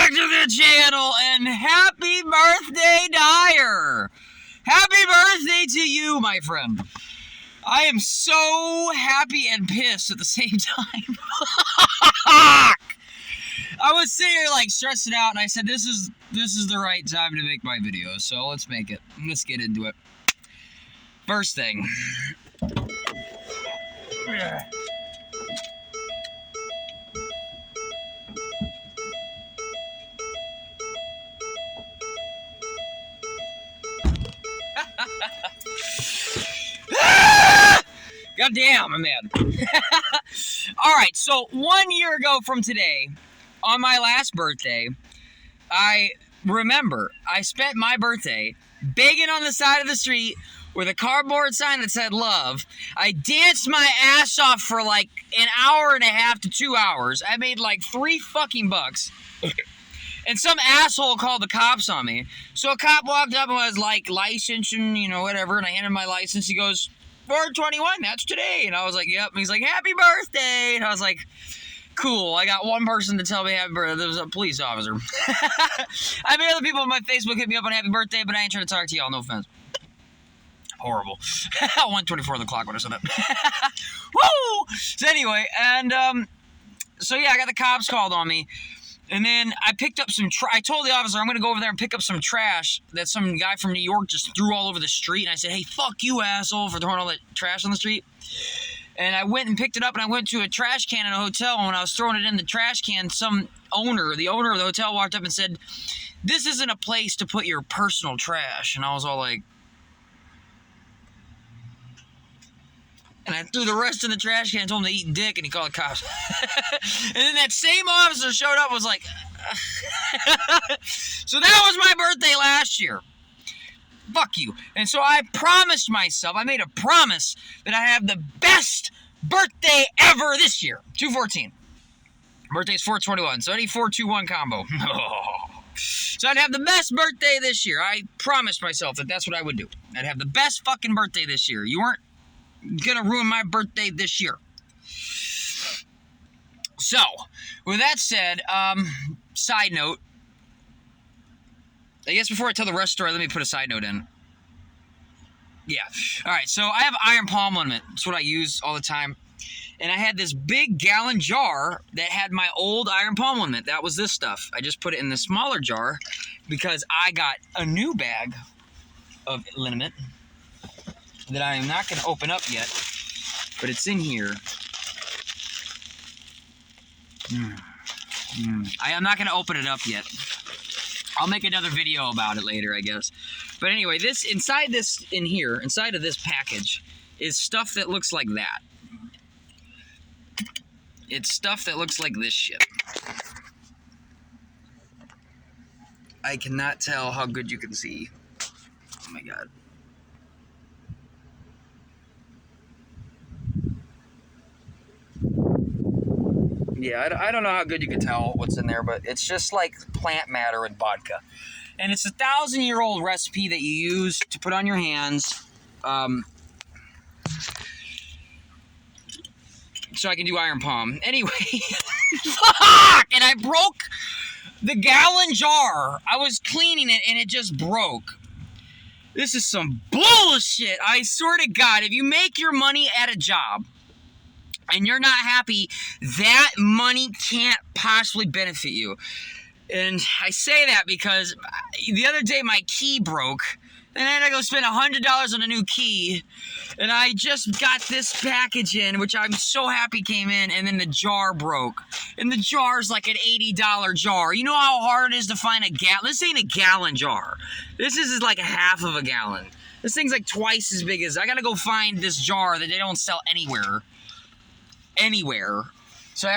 back to the channel, and happy birthday, Dyer! Happy birthday to you, my friend. I am so happy and pissed at the same time. I was sitting here like stressing out, and I said, this is the right time to make my video, so let's make it. Let's get into it. First thing. God damn, I'm mad. Alright, so 1 year ago from today, on my last birthday, I remember I spent my birthday begging on the side of the street with a cardboard sign that said love. I danced my ass off for like an hour and a half to 2 hours. I made like $3 fucking bucks. And some asshole called the cops on me. So a cop walked up and was like, license and, you know, whatever. And I handed him my license. He goes, 421, that's today. And I was like, yep. And he's like, happy birthday. And I was like, cool. I got one person to tell me happy birthday. There was a police officer. I mean, other people on my Facebook hit me up on happy birthday, but I ain't trying to talk to y'all. No offense. Horrible. 1:24 on the clock when I said that. Woo! So anyway, and so yeah, I got the cops called on me. And then I picked up some I told the officer I'm going to go over there and pick up some trash that some guy from New York just threw all over the street. And I said, hey, fuck you, asshole, for throwing all that trash on the street. And I went and picked it up, and I went to a trash can in a hotel. And when I was throwing it in the trash can, the owner of the hotel walked up and said, this isn't a place to put your personal trash. And I was all like, and I threw the rest in the trash can and told him to eat dick, and he called the cops. And then that same officer showed up and was like, so that was my birthday last year. Fuck you. And so I promised myself, I made a promise that I have the best birthday ever this year. 2/14. Birthday's 4/21, so any 4/2/1 combo. So I'd have the best birthday this year. I promised myself that that's what I would do. I'd have the best fucking birthday this year. You weren't gonna ruin my birthday this year. So, with that said, side note. I guess before I tell the rest story, let me put a side note in. Yeah. Alright, so I have iron palm liniment. That's what I use all the time. And I had this big gallon jar that had my old iron palm liniment. That was this stuff. I just put it in the smaller jar because I got a new bag of liniment that I am not going to open up yet, but it's in here. I am not going to open it up yet. I'll make another video about it later, I guess. But anyway, inside of this package, is stuff that looks like that. It's stuff that looks like this shit. I cannot tell how good you can see. Oh my god. Yeah, I don't know how good you can tell what's in there, but it's just like plant matter and vodka. And it's a 1,000-year-old recipe that you use to put on your hands. So I can do iron palm. Anyway, fuck! And I broke the gallon jar. I was cleaning it and it just broke. This is some bullshit. I swear to God, if you make your money at a job, and you're not happy, that money can't possibly benefit you. And I say that because the other day my key broke, and I had to go spend $100 on a new key, and I just got this package in, which I'm so happy came in, and then the jar broke. And the jar's like an $80 jar. You know how hard it is to find a gallon? This ain't a gallon jar. This is like a half of a gallon. This thing's like twice as big as... I gotta go find this jar that they don't sell anywhere. So I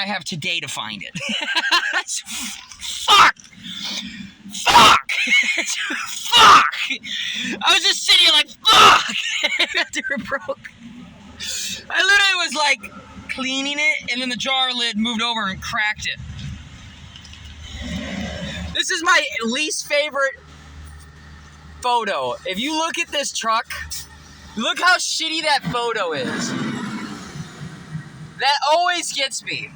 have today to find it. Fuck! I was just sitting here like, fuck! After it broke. I literally was like cleaning it, and then the jar lid moved over and cracked it. This is my least favorite photo. If you look at this truck, look how shitty that photo is. That always gets me.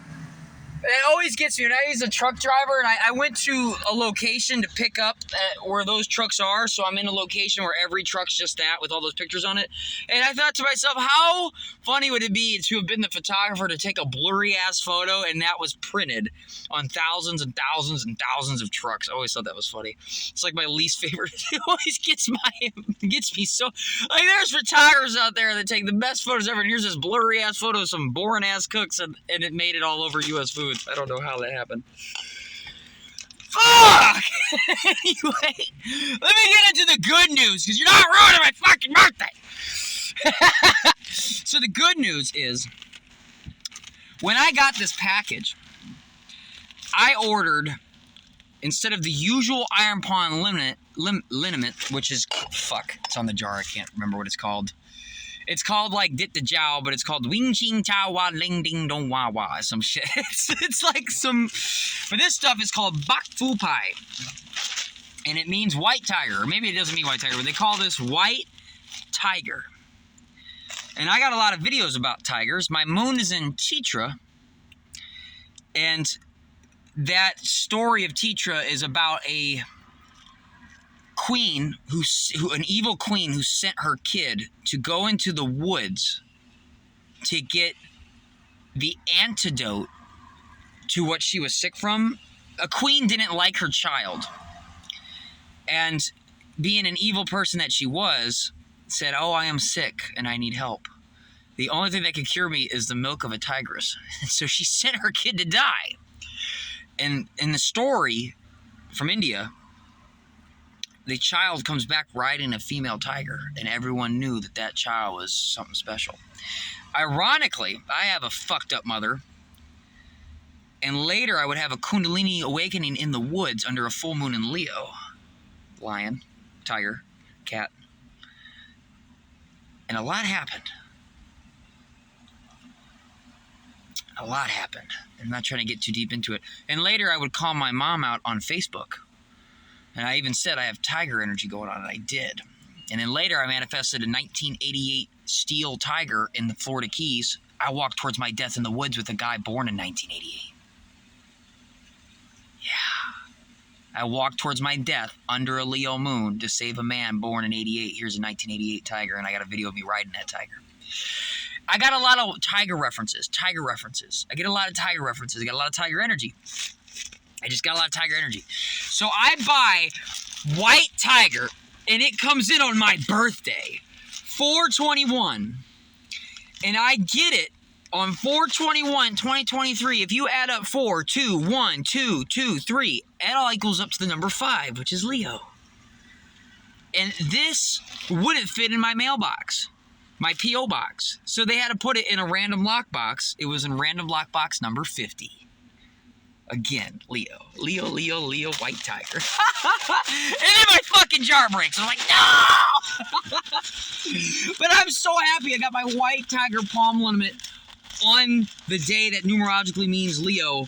It always gets me when I use a truck driver, and I went to a location to pick up where those trucks are, so I'm in a location where every truck's just that with all those pictures on it. And I thought to myself, how funny would it be to have been the photographer to take a blurry ass photo and that was printed on thousands and thousands and thousands of trucks. I always thought that was funny. It's like my least favorite. It always gets me so, like, there's photographers out there that take the best photos ever, and here's this blurry ass photo of some boring ass cooks, and it made it all over U.S. Food. I don't know how that happened. Fuck! Anyway, let me get into the good news, because you're not ruining my fucking birthday. So the good news is, when I got this package, I ordered, instead of the usual Iron Pawn liniment, which is, fuck, it's on the jar, I can't remember what it's called. It's called like Dit the Jiao, but it's called Wing Ching Chao Wa Ling Ding Dong Wa Wa, some shit. It's like some, but this stuff is called Bak Fu Pai. And it means white tiger, or maybe it doesn't mean white tiger, but they call this white tiger. And I got a lot of videos about tigers. My moon is in Chitra, and that story of Chitra is about a queen an evil queen who sent her kid to go into the woods to get the antidote to what she was sick from. A queen didn't like her child, and being an evil person that she was, said, "Oh, I am sick and I need help. The only thing that can cure me is the milk of a tigress." So she sent her kid to die. And in the story from India, the child comes back riding a female tiger, and everyone knew that that child was something special. Ironically, I have a fucked up mother, and later I would have a Kundalini awakening in the woods under a full moon in Leo. Lion, tiger, cat. And a lot happened. A lot happened. I'm not trying to get too deep into it. And later I would call my mom out on Facebook. And I even said I have tiger energy going on, and I did. And then later I manifested a 1988 steel tiger in the Florida Keys. I walked towards my death in the woods with a guy born in 1988. Yeah. I walked towards my death under a Leo moon to save a man born in 88. Here's a 1988 tiger, and I got a video of me riding that tiger. I got a lot of tiger references. I get a lot of tiger references. I got a lot of tiger energy. I just got a lot of tiger energy. So I buy white tiger, and it comes in on my birthday, 4/21. And I get it on 4/21/2023. If you add up 4, 2, 1, 2, 2, 3, it all equals up to the number 5, which is Leo. And this wouldn't fit in my mailbox, my P.O. box. So they had to put it in a random lockbox. It was in random lockbox number 50. Again, Leo, white tiger. And then my fucking jar breaks. I'm like, no! But I'm so happy I got my white tiger palm liniment on the day that numerologically means Leo,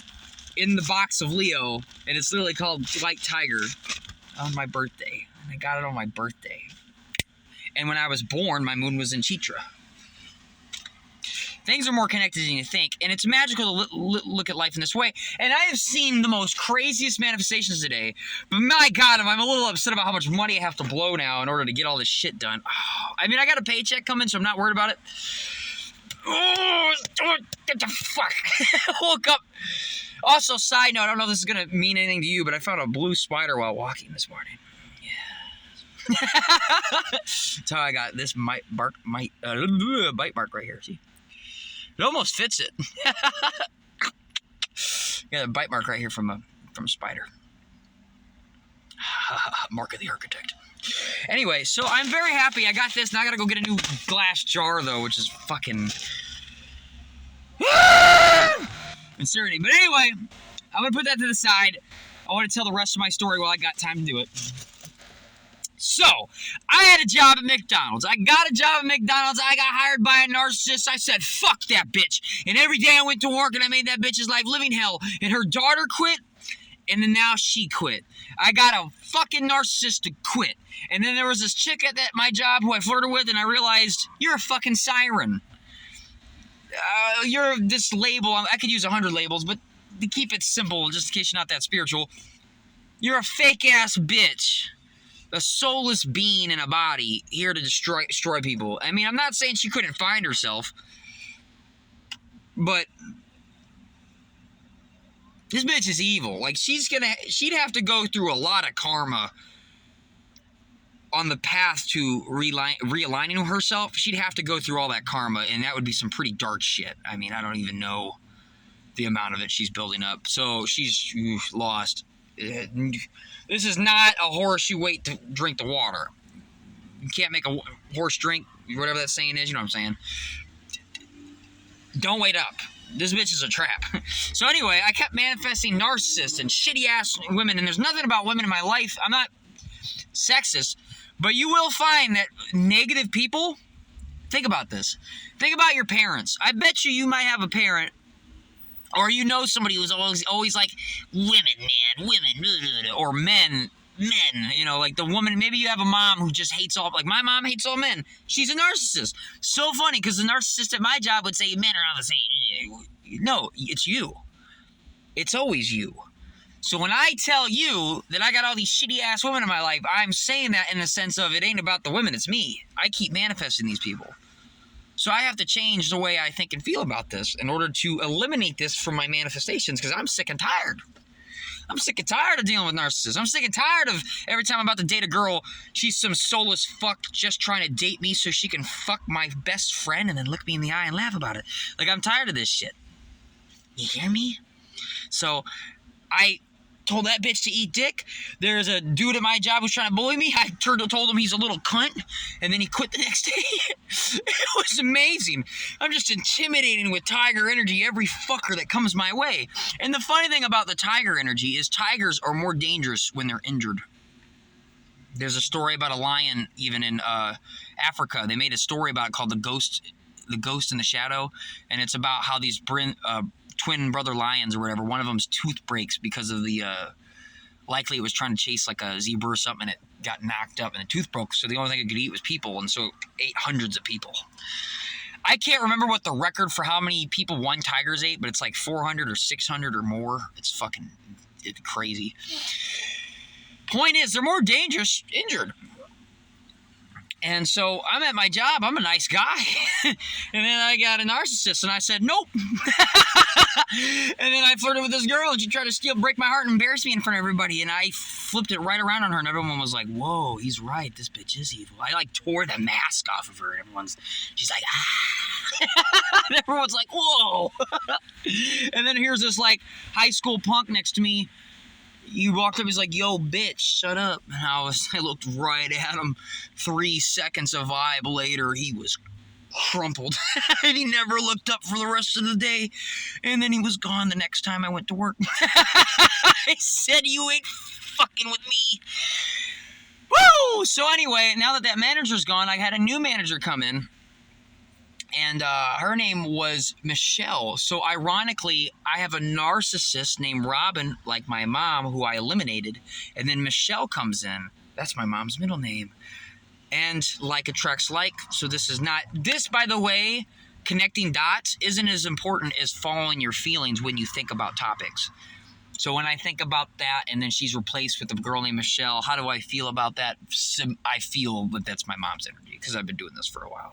in the box of Leo, and it's literally called white tiger on my birthday. And I got it on my birthday. And when I was born, my moon was in Chitra. Things are more connected than you think, and it's magical to look at life in this way. And I have seen the most craziest manifestations today, but my God, I'm a little upset about how much money I have to blow now in order to get all this shit done. Oh, I mean, I got a paycheck coming, so I'm not worried about it. Oh, what the fuck? I woke up. Also, side note, I don't know if this is going to mean anything to you, but I found a blue spider while walking this morning. Yeah. That's how I got this bite mark right here, see? It almost fits it. Got a bite mark right here from a spider. Mark of the architect. Anyway, so I'm very happy I got this. Now I gotta go get a new glass jar, though, which is fucking insanity. But anyway, I'm gonna put that to the side. I want to tell the rest of my story while I got time to do it. So, I had a job at McDonald's. I got a job at McDonald's. I got hired by a narcissist. I said, fuck that bitch. And every day I went to work and I made that bitch's life living hell. And her daughter quit, and then now she quit. I got a fucking narcissist to quit. And then there was this chick at my job who I flirted with, and I realized, you're a fucking siren. You're this label. I could use 100 labels, but to keep it simple, just in case you're not that spiritual, you're a fake-ass bitch. A soulless being in a body here to destroy people. I mean, I'm not saying she couldn't find herself, but this bitch is evil. Like, she'd have to go through a lot of karma on the path to realigning herself. She'd have to go through all that karma, and that would be some pretty dark shit. I mean, I don't even know the amount of it she's building up. So she's lost. This is not a horse you wait to drink the water. You can't make a horse drink, whatever that saying is, you know what I'm saying? Don't wait up. This bitch is a trap. So anyway, I kept manifesting narcissists and shitty-ass women, and there's nothing about women in my life. I'm not sexist, but you will find that negative people, think about this. Think about your parents. I bet you might have a parent, or you know somebody who's always like, women, or men, you know, like the woman, maybe you have a mom who just hates all, like my mom hates all men. She's a narcissist. So funny, because the narcissist at my job would say, men are all the same. No, it's you. It's always you. So when I tell you that I got all these shitty-ass women in my life, I'm saying that in the sense of it ain't about the women, it's me. I keep manifesting these people. So I have to change the way I think and feel about this in order to eliminate this from my manifestations, because I'm sick and tired. I'm sick and tired of dealing with narcissists. I'm sick and tired of every time I'm about to date a girl, she's some soulless fuck just trying to date me so she can fuck my best friend and then look me in the eye and laugh about it. Like, I'm tired of this shit. You hear me? So I told that bitch to eat dick. There's a dude at my job who's trying to bully me. I told him he's a little cunt, and then he quit the next day. It was amazing. I'm just intimidating with tiger energy every fucker that comes my way. And the funny thing about the tiger energy is tigers are more dangerous when they're injured. There's a story about a lion even in Africa. They made a story about it called The Ghost in the Shadow, and it's about how these twin brother lions or whatever, one of them's tooth breaks because of the likely it was trying to chase like a zebra or something, and it got knocked up and the tooth broke, so the only thing it could eat was people, and so it ate hundreds of people. I can't remember what the record for how many people one tiger's ate, but it's like 400 or 600 or more. It's crazy. Point is, they're more dangerous injured. And so I'm at my job. I'm a nice guy. And then I got a narcissist, and I said, nope. And then I flirted with this girl, and she tried to break my heart and embarrass me in front of everybody. And I flipped it right around on her, and everyone was like, whoa, he's right. This bitch is evil. I like tore the mask off of her, and she's like, ah. And everyone's like, whoa. And then here's this like high school punk next to me. He walked up, he's like, yo, bitch, shut up. And I looked right at him. 3 seconds of vibe later, he was crumpled. And he never looked up for the rest of the day. And then he was gone the next time I went to work. I said, you ain't fucking with me. Woo! So anyway, now that manager's gone, I had a new manager come in. And her name was Michelle. So ironically, I have a narcissist named Robin, like my mom, who I eliminated. And then Michelle comes in. That's my mom's middle name. And like attracts like. So this, by the way, connecting dots isn't as important as following your feelings when you think about topics. So when I think about that, and then she's replaced with a girl named Michelle, how do I feel about that? I feel that that's my mom's energy, because I've been doing this for a while.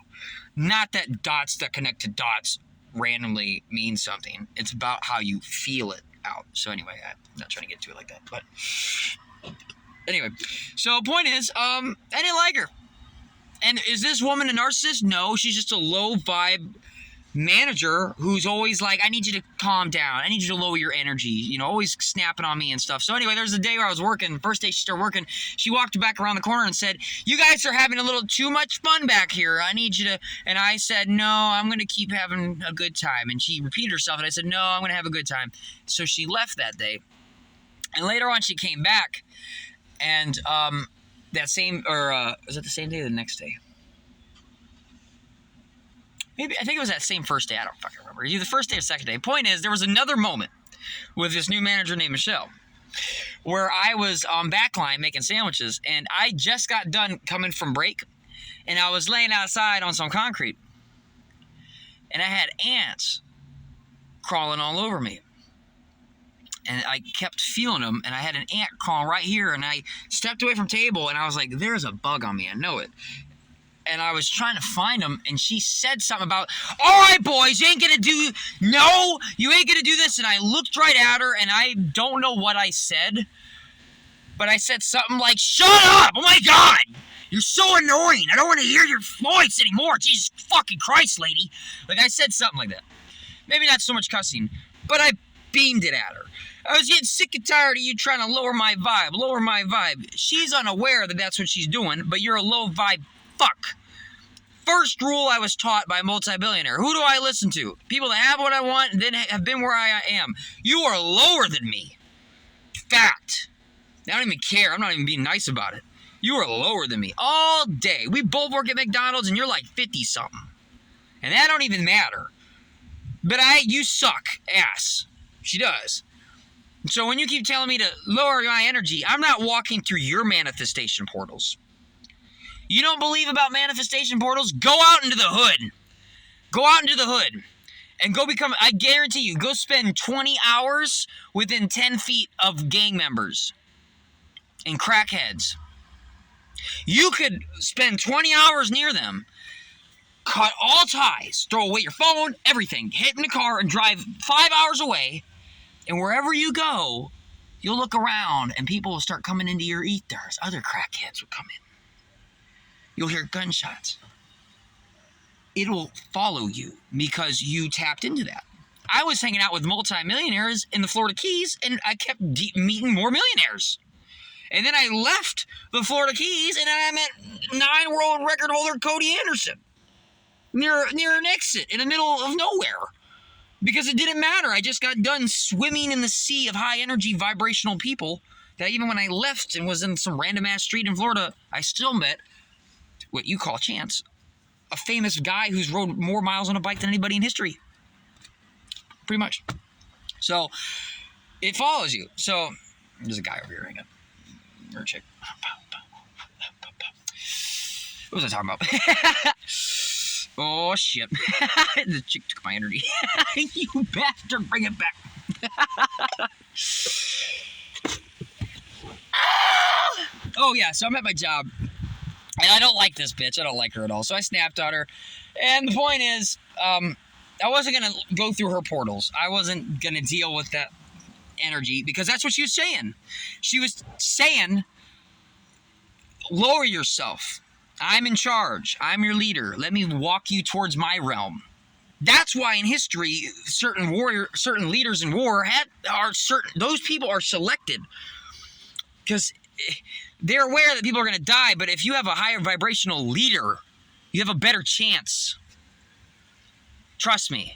Not that dots that connect to dots randomly mean something. It's about how you feel it out. So anyway, I'm not trying to get to it like that. But anyway, so point is, I didn't like her. And is this woman a narcissist? No, she's just a low vibe manager who's always like, I need you to calm down. I need you to lower your energy. You know, always snapping on me and stuff. So anyway, there's a day where I was working. First day she started working. She walked back around the corner and said, you guys are having a little too much fun back here. I need you to... And I said, no, I'm going to keep having a good time. And she repeated herself, and I said, no, I'm going to have a good time. So she left that day. And later on, she came back. And that same... was it the same day or the next day? Maybe, I think it was that same first day. I don't fucking remember. Either the first day or second day. Point is, there was another moment with this new manager named Michelle where I was on backline making sandwiches, and I just got done coming from break, and I was laying outside on some concrete, and I had ants crawling all over me. and I kept feeling them, and I had an ant crawling right here, and I stepped away from table, and I was like, there's a bug on me, I know it. And I was trying to find him, and she said something about, all right, boys, you ain't gonna do this. And I looked right at her, and I don't know what I said, but I said something like, shut up! Oh my God! You're so annoying. I don't want to hear your voice anymore. Jesus fucking Christ, lady. Like, I said something like that. Maybe not so much cussing, but I beamed it at her. I was getting sick and tired of you trying to lower my vibe. She's unaware that that's what she's doing, but you're a low vibe fuck. First rule I was taught by a multi-billionaire. Who do I listen to? People that have what I want and then have been where I am. You are lower than me. Fact. I don't even care. I'm not even being nice about it. You are lower than me all day. We both work at McDonald's and you're like 50-something. And that don't even matter. But you suck ass. She does. So when you keep telling me to lower my energy, I'm not walking through your manifestation portals. You don't believe about manifestation portals? Go out into the hood. Go out into the hood. And go become, I guarantee you, go spend 20 hours within 10 feet of gang members and crackheads. You could spend 20 hours near them, cut all ties, throw away your phone, everything, get in the car and drive 5 hours away, and wherever you go, you'll look around and people will start coming into your ethers. Other crackheads will come in. You'll hear gunshots. It'll follow you because you tapped into that. I was hanging out with multimillionaires in the Florida Keys, and I kept meeting more millionaires. And then I left the Florida Keys, and I met 9 world record holder Cody Anderson near an exit in the middle of nowhere. Because it didn't matter. I just got done swimming in the sea of high energy vibrational people that even when I left and was in some random ass street in Florida, I still met what you call chance. A famous guy who's rode more miles on a bike than anybody in history. Pretty much. So, it follows you. So, there's a guy over here hanging. Or a chick. What was I talking about? Oh, shit. The chick took my energy. You bastard, bring it back. Oh, yeah, so I'm at my job. And I don't like this bitch. I don't like her at all. So I snapped at her. And the point is, I wasn't going to go through her portals. I wasn't going to deal with that energy because that's what she was saying. She was saying, lower yourself. I'm in charge. I'm your leader. Let me walk you towards my realm. That's why in history, certain leaders in war those people are selected because they're aware that people are going to die, but if you have a higher vibrational leader, you have a better chance. Trust me.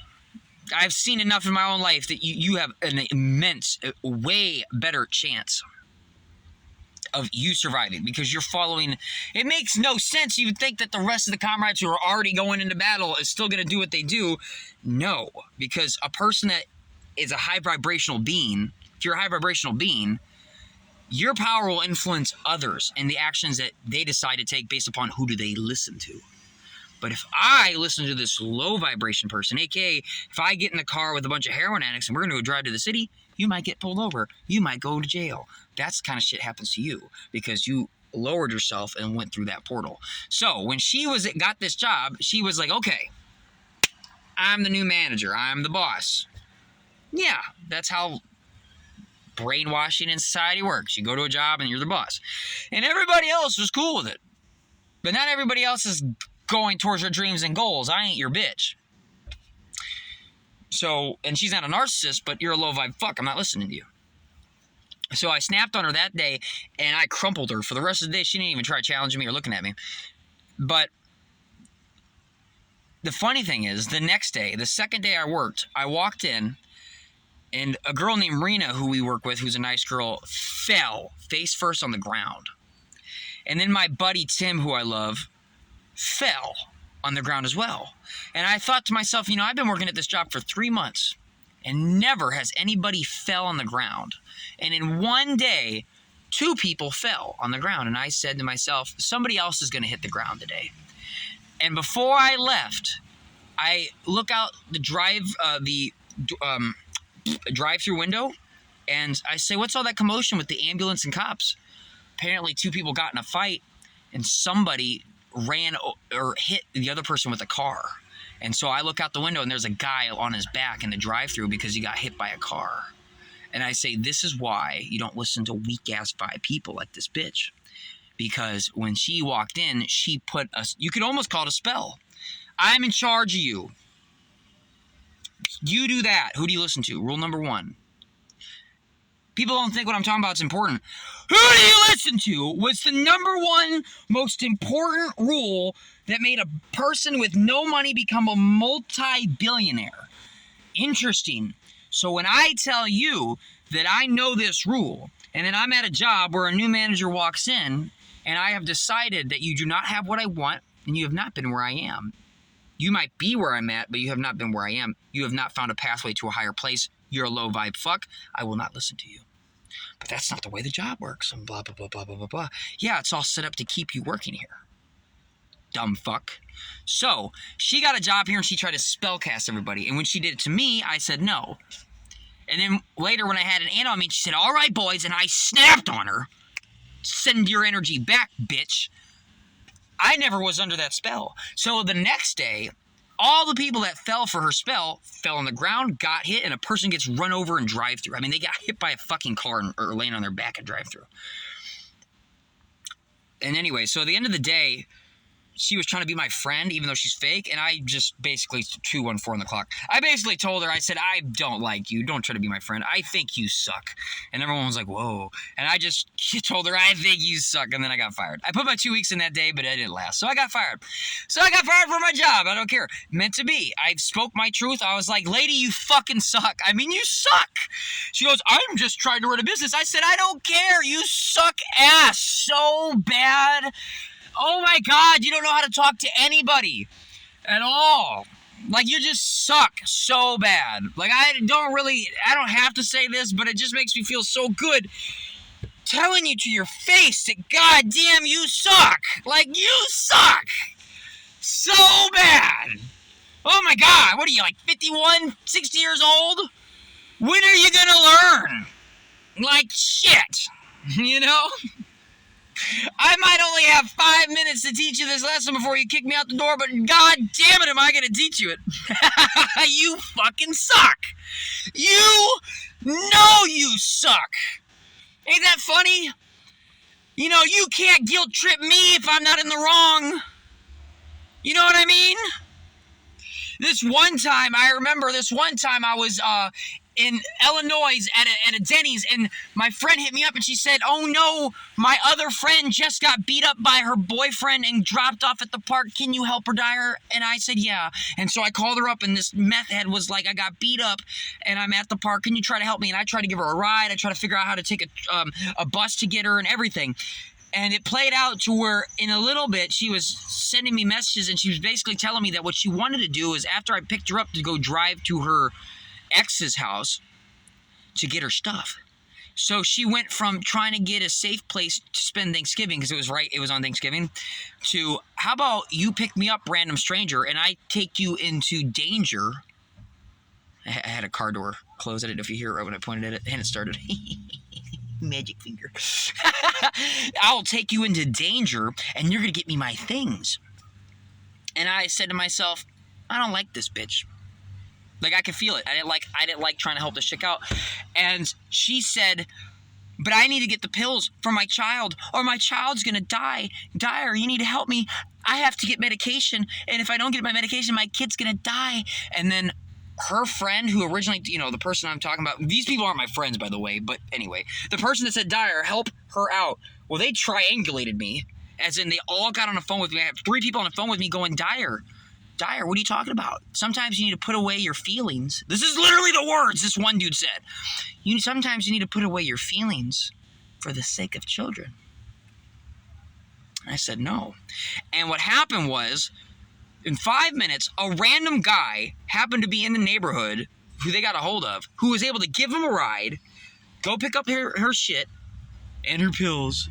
I've seen enough in my own life that you have an immense, way better chance of you surviving because you're following. It makes no sense. You would think that the rest of the comrades who are already going into battle is still going to do what they do. No, because a person that is a high vibrational being, if you're a high vibrational being, your power will influence others and the actions that they decide to take based upon who do they listen to. But if I listen to this low vibration person, aka if I get in the car with a bunch of heroin addicts and we're going to go drive to the city, you might get pulled over. You might go to jail. That's the kind of shit happens to you because you lowered yourself and went through that portal. So when she got this job, she was like, okay, I'm the new manager. I'm the boss. Yeah, that's how brainwashing in society works. You go to a job and you're the boss. And everybody else was cool with it. But not everybody else is going towards your dreams and goals. I ain't your bitch. So, and she's not a narcissist, but you're a low vibe fuck. I'm not listening to you. So I snapped on her that day and I crumpled her for the rest of the day. She didn't even try challenging me or looking at me. But the funny thing is, the next day, the second day I worked, I walked in and a girl named Marina, who we work with, who's a nice girl, fell face first on the ground. And then my buddy Tim, who I love, fell on the ground as well. And I thought to myself, I've been working at this job for 3 months and never has anybody fell on the ground. And in one day, 2 people fell on the ground. And I said to myself, somebody else is going to hit the ground today. And before I left, I look out the drive-through window, And I say, what's all that commotion with the ambulance and cops? Apparently 2 people got in a fight and somebody ran or hit the other person with a car. And so I look out the window and there's a guy on his back in the drive-thru because he got hit by a car. And I say, this is why you don't listen to weak-ass 5 people like this bitch. Because when she walked in, she put you could almost call it a spell. I'm in charge of you. You do that. Who do you listen to? Rule number 1. People don't think what I'm talking about is important. Who do you listen to was the number 1 most important rule that made a person with no money become a multi-billionaire. Interesting. So when I tell you that I know this rule, and then I'm at a job where a new manager walks in, and I have decided that you do not have what I want, and you have not been where I am. You might be where I'm at, but you have not been where I am. You have not found a pathway to a higher place. You're a low vibe fuck. I will not listen to you. But that's not the way the job works. And blah, blah, blah, blah, blah, blah, blah. Yeah, it's all set up to keep you working here. Dumb fuck. So, she got a job here and she tried to spellcast everybody. And when she did it to me, I said no. And then later when I had an aunt on me, she said, all right, boys. And I snapped on her. Send your energy back, bitch. I never was under that spell. So the next day, all the people that fell for her spell fell on the ground, got hit, and a person gets run over in drive-thru. I mean, they got hit by a fucking car or laying on their back in drive-thru. And anyway, so at the end of the day, she was trying to be my friend, even though she's fake, and I just basically 214 on the clock. I basically told her, I said, I don't like you. Don't try to be my friend. I think you suck. And everyone was like, whoa. And I just told her, I think you suck, and then I got fired. I put my 2 weeks in that day, but it didn't last. So I got fired. So I got fired for my job. I don't care. Meant to be. I spoke my truth. I was like, lady, you fucking suck. I mean, you suck. She goes, I'm just trying to run a business. I said, I don't care. You suck ass so bad. Oh my God, you don't know how to talk to anybody at all. Like, you just suck so bad. Like, I don't have to say this, but it just makes me feel so good telling you to your face that, goddamn, you suck. Like, you suck so bad. Oh my God, what are you, like 51, 60 years old? When are you gonna learn? Like, shit, you know? I might only have 5 minutes to teach you this lesson before you kick me out the door, but god damn it, am I going to teach you it. You fucking suck. You know you suck. Ain't that funny? You know, you can't guilt trip me if I'm not in the wrong. You know what I mean? I remember this one time I was in Illinois at a Denny's, and my friend hit me up and she said, oh no, my other friend just got beat up by her boyfriend and dropped off at the park. Can you help her, Dyer? And I said, yeah. And so I called her up, and this meth head was like, I got beat up and I'm at the park. Can you try to help me? And I tried to give her a ride. I tried to figure out how to take a bus to get her and everything. And it played out to where in a little bit she was sending me messages, and she was basically telling me that what she wanted to do is after I picked her up to go drive to her ex's house to get her stuff. So she went from trying to get a safe place to spend Thanksgiving, because it was on Thanksgiving, to how about you pick me up, random stranger, and I take you into danger. I had a car door close. I didn't know if you hear it right when I pointed at it, and it started. Magic finger. I'll take you into danger, and you're going to get me my things. And I said to myself, I don't like this bitch. Like, I could feel it. I didn't like trying to help this chick out. And she said, but I need to get the pills for my child, or my child's going to die. Dyer, you need to help me. I have to get medication, and if I don't get my medication, my kid's going to die. And then her friend, who originally, the person I'm talking about, these people aren't my friends, by the way, but anyway, the person that said, Dyer, help her out. Well, they triangulated me, as in they all got on the phone with me. I have 3 people on the phone with me going, Dyer, what are you talking about? Sometimes you need to put away your feelings. This is literally the words this one dude said. Sometimes you need to put away your feelings for the sake of children. I said no. And what happened was, in 5 minutes, a random guy happened to be in the neighborhood who they got a hold of, who was able to give him a ride, go pick up her shit and her pills,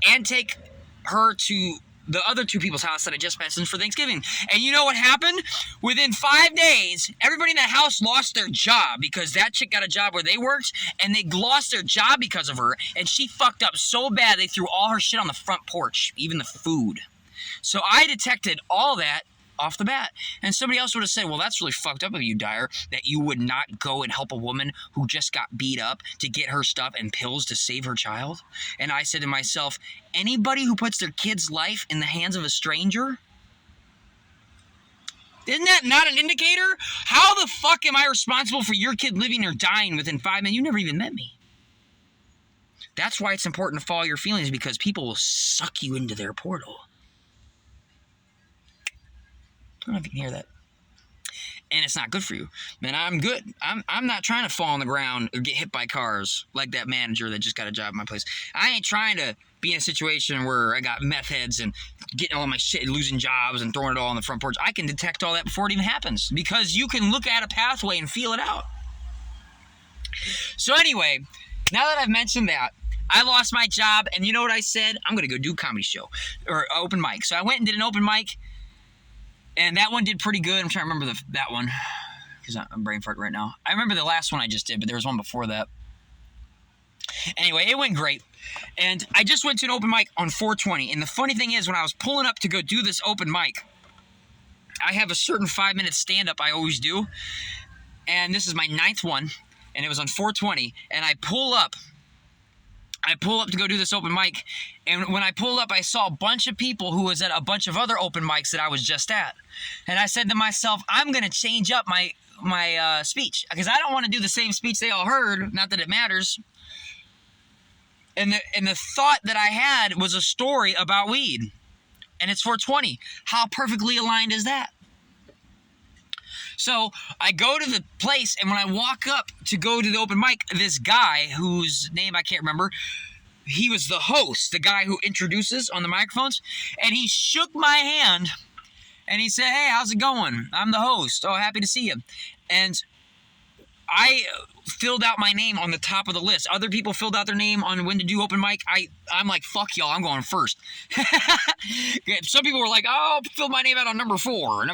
and take her to the other two people's house that I just mentioned for Thanksgiving. And you know what happened? Within 5 days, everybody in that house lost their job because that chick got a job where they worked, and they lost their job because of her, and she fucked up so bad they threw all her shit on the front porch, even the food. So I detected all that off the bat. And somebody else would have said, well, that's really fucked up of you, Dyer, that you would not go and help a woman who just got beat up to get her stuff and pills to save her child. And I said to myself, anybody who puts their kid's life in the hands of a stranger, isn't that not an indicator? How the fuck am I responsible for your kid living or dying within 5 minutes? You never even met me. That's why it's important to follow your feelings, because people will suck you into their portal. I don't know if you can hear that. And it's not good for you. Man, I'm good. I'm not trying to fall on the ground or get hit by cars like that manager that just got a job at my place. I ain't trying to be in a situation where I got meth heads and getting all my shit, losing jobs and throwing it all on the front porch. I can detect all that before it even happens, because you can look at a pathway and feel it out. So anyway, now that I've mentioned that, I lost my job, and you know what I said? I'm going to go do a comedy show or open mic. So I went and did an open mic. And that one did pretty good. I'm trying to remember that one, because I'm brain fart right now. I remember the last one I just did, but there was one before that. Anyway, it went great. And I just went to an open mic on 420. And the funny thing is, when I was pulling up to go do this open mic, I have a certain 5-minute stand-up I always do. And this is my 9th one. And it was on 420. And I pull up to go do this open mic, and when I pulled up, I saw a bunch of people who was at a bunch of other open mics that I was just at. And I said to myself, I'm going to change up my speech, because I don't want to do the same speech they all heard, not that it matters. And the thought that I had was a story about weed, and it's 420. How perfectly aligned is that? So I go to the place, and when I walk up to go to the open mic, this guy whose name I can't remember, he was the host, the guy who introduces on the microphones, and he shook my hand, and he said, hey, how's it going? I'm the host. Oh, happy to see you. And I filled out my name on the top of the list. Other people filled out their name on when to do open mic. I'm like, fuck y'all, I'm going first. Some people were like, oh, fill my name out on number 4. And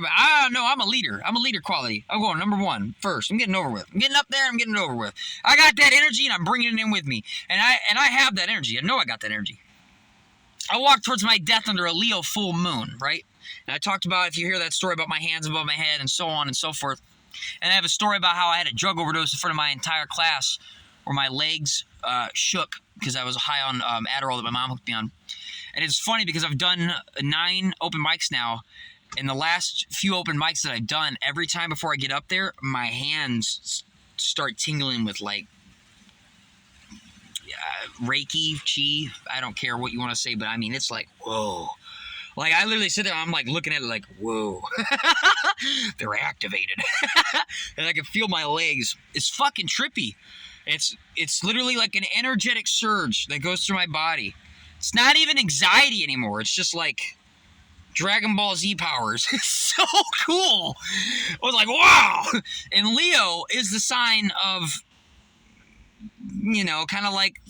no, I'm a leader. I'm a leader quality. I'm going number 1 first. I'm getting over with. I'm getting up there. I'm getting it over with. I got that energy, and I'm bringing it in with me. And I have that energy. I know I got that energy. I walked towards my death under a Leo full moon, right? And I talked about, if you hear that story about my hands above my head and so on and so forth. And I have a story about how I had a drug overdose in front of my entire class, where my legs shook because I was high on Adderall that my mom hooked me on. And it's funny because I've done 9 open mics now. In the last few open mics that I've done, every time before I get up there, my hands start tingling with like Reiki, Chi. I don't care what you want to say, but I mean, it's like, whoa. Like, I literally sit there, I'm like looking at it like, whoa. They're activated. And I can feel my legs. It's fucking trippy. It's literally like an energetic surge that goes through my body. It's not even anxiety anymore. It's just like Dragon Ball Z powers. It's so cool. I was like, wow. And Leo is the sign of, you know, kind of like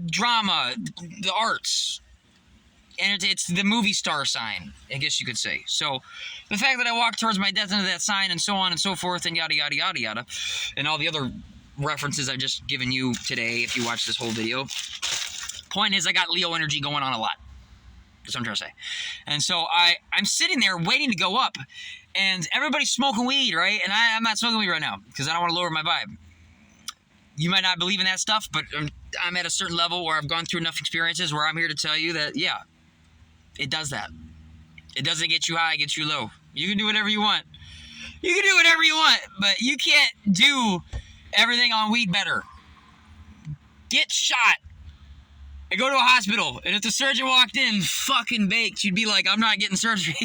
drama, the arts. And it's the movie star sign, I guess you could say. So the fact that I walked towards my death under that sign and so on and so forth and yada, yada, yada, yada, and all the other references I've just given you today, if you watch this whole video. Point is, I got Leo energy going on a lot. That's what I'm trying to say. And so I'm sitting there waiting to go up, and everybody's smoking weed, right? And I'm not smoking weed right now because I don't want to lower my vibe. You might not believe in that stuff, but I'm at a certain level where I've gone through enough experiences where I'm here to tell you that, yeah, it does that. It doesn't get you high, it gets you low. You can do whatever you want. You can do whatever you want, but you can't do everything on weed better. Get shot and go to a hospital, and if the surgeon walked in fucking baked, you'd be like, I'm not getting surgery.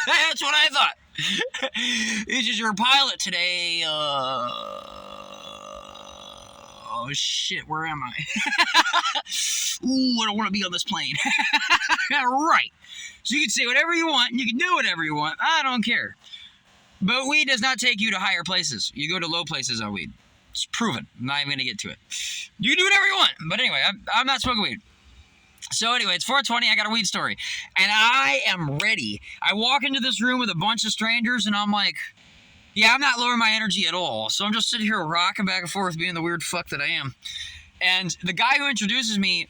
That's what I thought. This is your pilot today. Oh shit, where am I? Ooh, I don't want to be on this plane. Right. So you can say whatever you want, and you can do whatever you want. I don't care. But weed does not take you to higher places. You go to low places on weed. It's proven. I'm not even going to get to it. You can do whatever you want. But anyway, I'm not smoking weed. So anyway, it's 4:20. I got a weed story, and I am ready. I walk into this room with a bunch of strangers, and I'm like, yeah, I'm not lowering my energy at all. So I'm just sitting here rocking back and forth, being the weird fuck that I am. And the guy who introduces me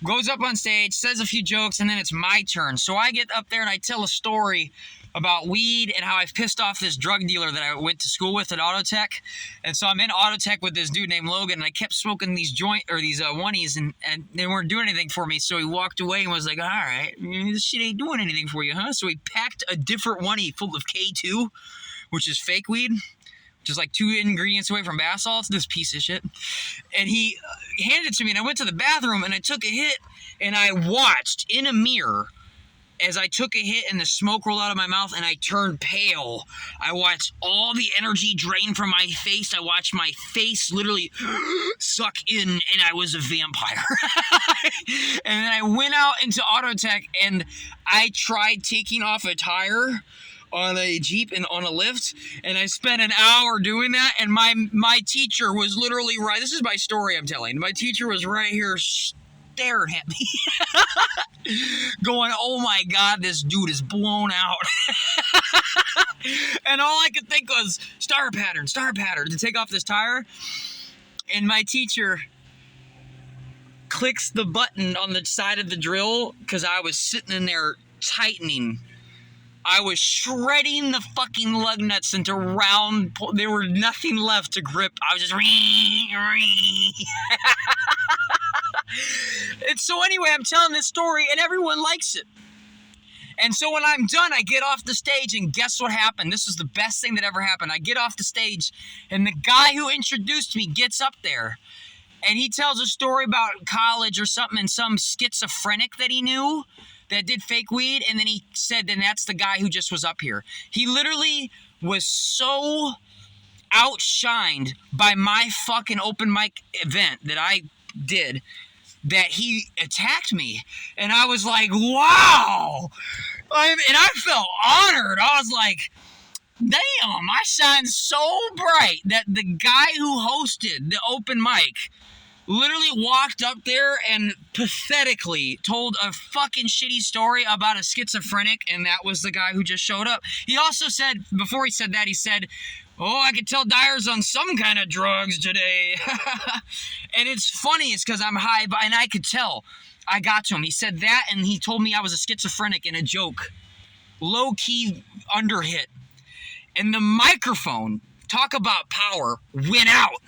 goes up on stage, says a few jokes, and then it's my turn. So I get up there and I tell a story about weed and how I've pissed off this drug dealer that I went to school with at Autotech. And so I'm in Autotech with this dude named Logan, and I kept smoking these oneies, and they weren't doing anything for me. So he walked away and was like, all right, this shit ain't doing anything for you, huh? So he packed a different oneie full of K2, which is fake weed, just like 2 ingredients away from bath salts, this piece of shit. And he handed it to me, and I went to the bathroom, and I took a hit, and I watched in a mirror as I took a hit and the smoke rolled out of my mouth, and I turned pale. I watched all the energy drain from my face. I watched my face literally suck in, and I was a vampire. And then I went out into Autotech, and I tried taking off a tire on a Jeep and on a lift, and I spent an hour doing that, and my teacher was literally right. This is my story I'm telling. My teacher was right here staring at me, going, oh my God, this dude is blown out. And all I could think was, star pattern, to take off this tire. And my teacher clicks the button on the side of the drill, because I was sitting in there tightening. I was shredding the fucking lug nuts into round. There were nothing left to grip. I was just And so anyway, I'm telling this story, and everyone likes it. And so when I'm done, I get off the stage, and guess what happened? This is the best thing that ever happened. I get off the stage, and the guy who introduced me gets up there, and he tells a story about college or something, and some schizophrenic that he knew that did fake weed, and then he said, then that's the guy who just was up here. He literally was so outshined by my fucking open mic event that I did that he attacked me. And I was like, wow. And I felt honored. I was like, damn, I shine so bright that the guy who hosted the open mic literally walked up there and pathetically told a fucking shitty story about a schizophrenic, and that was the guy who just showed up. He also said, before he said that, he said, oh, I could tell Dyer's on some kind of drugs today. And it's funny, it's because I'm high, and I could tell. I got to him. He said that, and he told me I was a schizophrenic in a joke. Low-key underhit. And the microphone, talk about power, went out.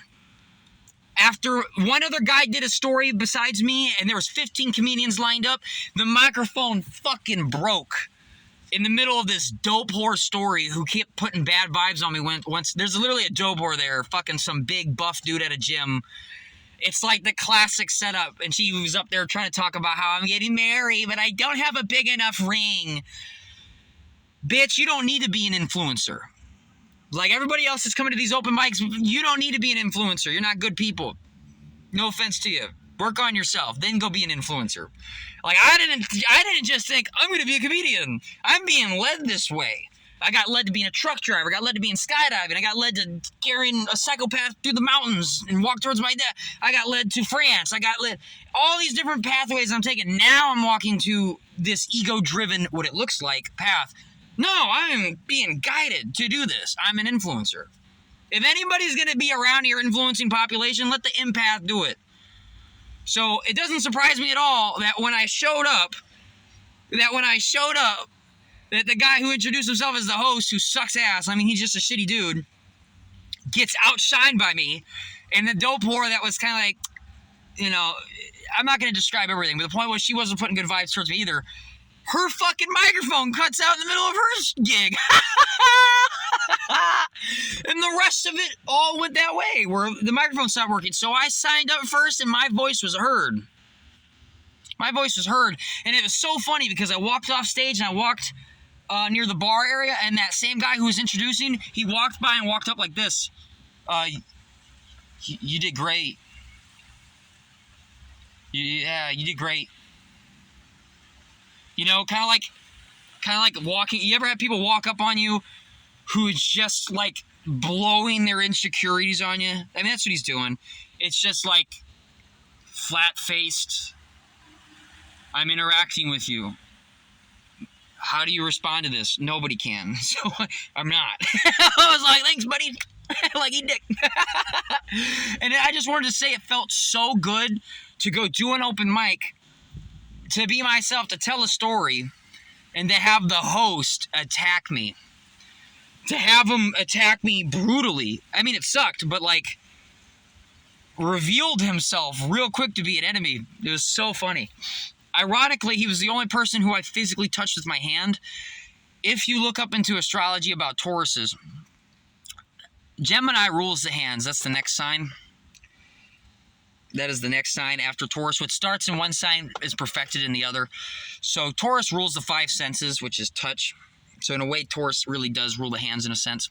After one other guy did a story besides me, and there was 15 comedians lined up, the microphone fucking broke in the middle of this dope whore story who kept putting bad vibes on me once. There's literally a dope whore there, fucking some big buff dude at a gym. It's like the classic setup, and she was up there trying to talk about how I'm getting married, but I don't have a big enough ring. Bitch, you don't need to be an influencer. Like everybody else that's coming to these open mics, you don't need to be an influencer. You're not good people. No offense to you. Work on yourself, then go be an influencer. Like I didn't just think I'm going to be a comedian. I'm being led this way. I got led to being a truck driver. I got led to being skydiving. I got led to carrying a psychopath through the mountains and walk towards my death. I got led to France. I got led all these different pathways I'm taking. Now I'm walking to this ego-driven, what it looks like, path. No, I'm being guided to do this. I'm an influencer. If anybody's going to be around your influencing population, let the empath do it. So it doesn't surprise me at all that when I showed up, that the guy who introduced himself as the host, who sucks ass, I mean, he's just a shitty dude, gets outshined by me. And the dope whore that was kind of like, you know, I'm not going to describe everything, but the point was she wasn't putting good vibes towards me either. Her fucking microphone cuts out in the middle of her gig. And the rest of it all went that way, where the microphone stopped working. So I signed up first, and my voice was heard. My voice was heard. And it was so funny because I walked off stage, and I walked near the bar area, and that same guy who was introducing, he walked by and walked up like this. You did great. Yeah, you did great. You know, kind of like walking. You ever have people walk up on you who is just like blowing their insecurities on you? I mean, that's what he's doing. It's just like flat-faced. I'm interacting with you. How do you respond to this? Nobody can. So I'm not. I was like, thanks, buddy. Like he dick. And I just wanted to say it felt so good to go do an open mic, to be myself, to tell a story, and to have the host attack me. To have him attack me brutally. I mean, it sucked, but like, revealed himself real quick to be an enemy. It was so funny. Ironically, he was the only person who I physically touched with my hand. If you look up into astrology about Tauruses, Gemini rules the hands. That's the next sign. That is the next sign after Taurus. What starts in one sign is perfected in the other. So Taurus rules the 5 senses, which is touch. So in a way, Taurus really does rule the hands in a sense.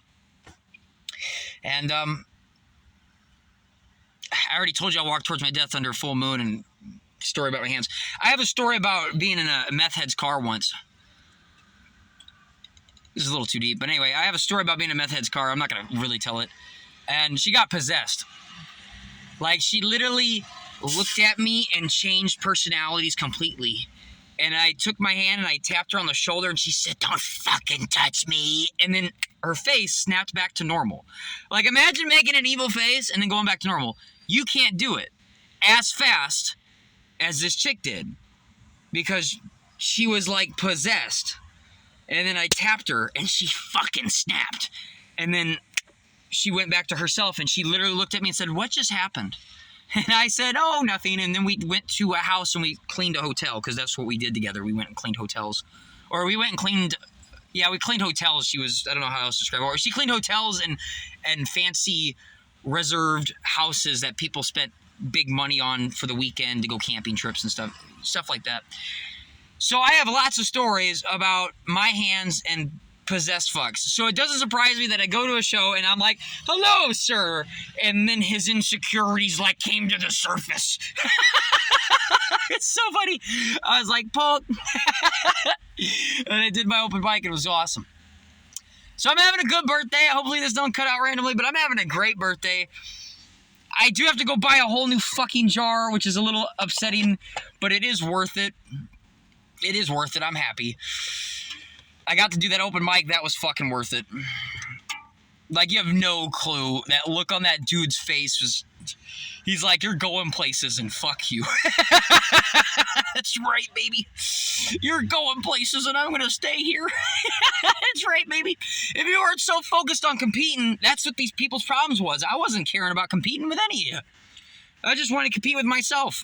And I already told you I walked towards my death under a full moon, and story about my hands. I have a story about being in a meth head's car once. This is a little too deep, but anyway, I have a story about being in a meth head's car. I'm not going to really tell it. And she got possessed. Like, she literally looked at me and changed personalities completely. And I took my hand and I tapped her on the shoulder, and she said, "Don't fucking touch me." And then her face snapped back to normal. Like, imagine making an evil face and then going back to normal. You can't do it as fast as this chick did, because she was like possessed. And then I tapped her and she fucking snapped. And then she went back to herself, and she literally looked at me and said, "What just happened?" And I said, "Oh, nothing." And then we went to a house and we cleaned a hotel, because that's what we did together. We went and cleaned hotels. Or we went and cleaned, yeah, we cleaned hotels. She was, I don't know how else to describe it. Or she cleaned hotels and fancy reserved houses that people spent big money on for the weekend to go camping trips and stuff like that. So I have lots of stories about my hands and possessed fucks. So it doesn't surprise me that I go to a show and I'm like, "Hello, sir." And then his insecurities like came to the surface. It's so funny. I was like, "Poke." And I did my open mic, and it was awesome. So I'm having a good birthday. Hopefully this don't cut out randomly, but I'm having a great birthday. I do have to go buy a whole new fucking jar, which is a little upsetting, but it is worth it. It is worth it. I'm happy. I got to do that open mic. That was fucking worth it. Like, you have no clue. That look on that dude's face was... He's like, "You're going places, and fuck you." That's right, baby. You're going places, and I'm going to stay here. That's right, baby. If you weren't so focused on competing, that's what these people's problems was. I wasn't caring about competing with any of you. I just wanted to compete with myself.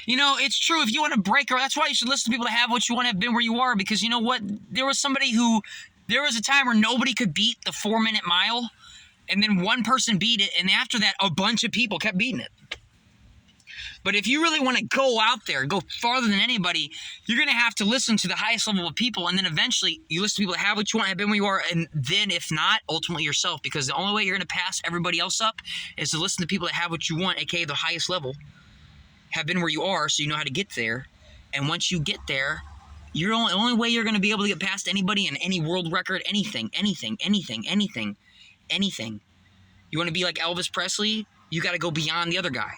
You know, it's true. If you want to break, or that's why you should listen to people that have what you want to have been where you are, because you know what? There was a time where nobody could beat the 4-minute mile, and then one person beat it, and after that, a bunch of people kept beating it. But if you really want to go out there, go farther than anybody, you're going to have to listen to the highest level of people, and then eventually you listen to people that have what you want, have been where you are, and then if not, ultimately yourself, because the only way you're going to pass everybody else up is to listen to people that have what you want, aka the highest level, have been where you are, so you know how to get there. And once you get there, the only way you're going to be able to get past anybody in any world record, anything. You want to be like Elvis Presley? You got to go beyond the other guy.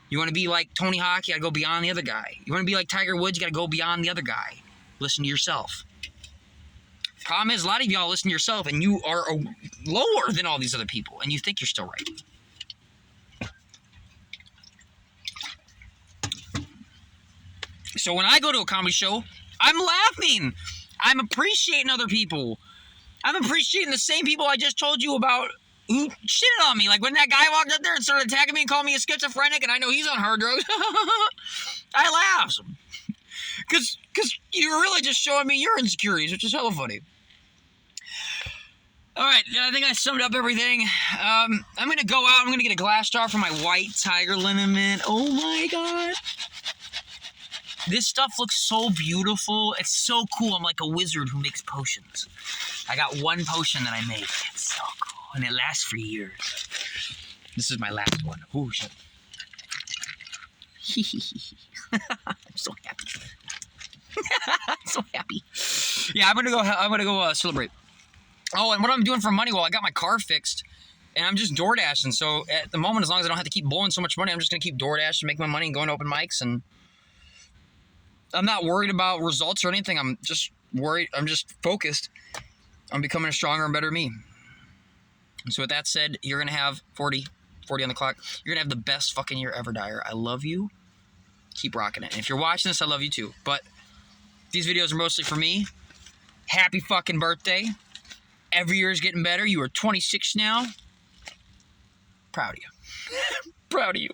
You want to be like Tony Hawk? You got to go beyond the other guy. You want to be like Tiger Woods? You got to go beyond the other guy. Listen to yourself. Problem is, a lot of y'all listen to yourself, and you are lower than all these other people, and you think you're still right. So when I go to a comedy show, I'm laughing. I'm appreciating other people. I'm appreciating the same people I just told you about who shitted on me. Like when that guy walked up there and started attacking me and called me a schizophrenic, and I know he's on hard drugs. I laughed. Because you're really just showing me your insecurities, which is hella funny. All right, I think I summed up everything. I'm going to go out. I'm going to get a glass jar for my white tiger liniment. Oh, my God. This stuff looks so beautiful. It's so cool. I'm like a wizard who makes potions. I got one potion that I make. It's so cool. And it lasts for years. This is my last one. Oh, shit. I'm so happy. I'm so happy. Yeah, I'm gonna go celebrate. Oh, and what I'm doing for money, well, I got my car fixed. And I'm just door dashing. So at the moment, as long as I don't have to keep blowing so much money, I'm just going to keep door dashing, make my money, and going to open mics. And I'm not worried about results or anything. I'm just worried. I'm just focused on becoming a stronger and better me. And so with that said, you're going to have 40 on the clock. You're going to have the best fucking year ever, Dyer. I love you. Keep rocking it. And if you're watching this, I love you too. But these videos are mostly for me. Happy fucking birthday. Every year is getting better. You are 26 now. Proud of you. Proud of you.